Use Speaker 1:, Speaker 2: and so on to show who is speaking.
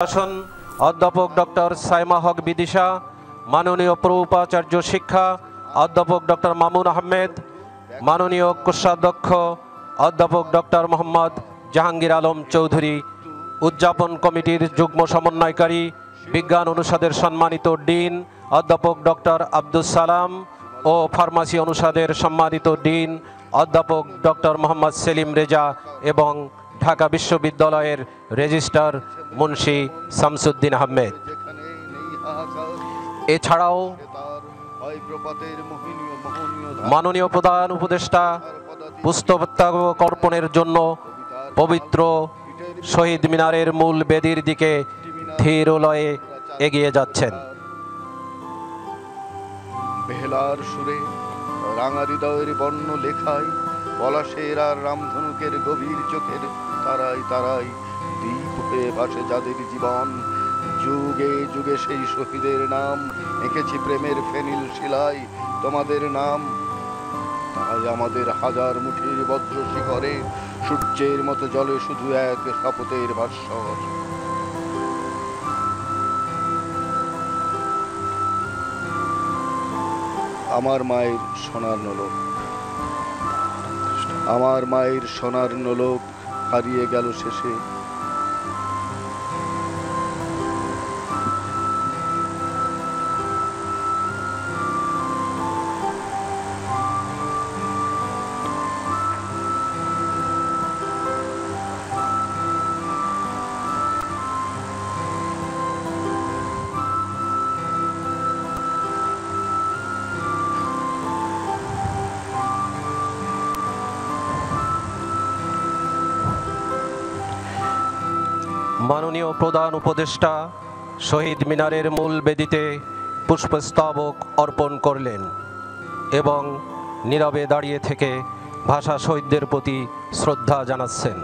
Speaker 1: শাসন অধ্যাপক ডক্টর সাইমা হক বিদিশা, মাননীয় প্রউপাচার্য শিক্ষা অধ্যাপক ডক্টর মামুন আহমেদ, মাননীয় কোষাধ্যক্ষ অধ্যাপক ডক্টর মোহাম্মদ জাহাঙ্গীর আলম চৌধুরী, উদযাপন কমিটির যুগ্ম সমন্বয়কারী বিজ্ঞান অনুষদের সম্মানিত ডিন অধ্যাপক ডক্টর আব্দুস সালাম ও ফার্মাসি অনুষদের সম্মানিত ডিন অধ্যাপক ডক্টর মোহাম্মদ সেলিম রেজা এবং ঢাকা বিশ্ববিদ্যালয়ের রেজিস্ট্রার মুন্সি শামসুদ্দিন আহমেদ। এছাড়াও মাননীয় প্রধান উপদেষ্টা পুষ্পস্তবক অর্পণের জন্য পবিত্র শহীদ মিনারের মূল বেদির দিকে ধীর লয়ে এগিয়ে যাচ্ছেন।
Speaker 2: বেহেলার সুরে রাঙা হৃদয়ের বর্ণ লেখায় পলাশের আর রামধনুকের গভীর চোখের তারাই তারাই দ্বীপ হয়ে ভাসে যাদের জীবন। যুগে যুগে সেই শহীদের নাম এঁকেছি প্রেমের ফেনিল শিলায় তোমাদের নাম। তাই আমাদের হাজার মুঠির বজ্র শিখরে সূর্যের মতো জলে শুধু এক শপথের ভাস্বর। আমার মায়ের সোনার নোলক, আমার মায়ের সোনার নোলক হারিয়ে গেল শেষে।
Speaker 1: মাননীয় প্রধান উপদেষ্টা শহীদ মিনারের মূল বেদিতে পুষ্পস্তবক অর্পণ করলেন এবং নীরবে দাঁড়িয়ে থেকে ভাষা শহীদদের প্রতি শ্রদ্ধা জানাচ্ছেন।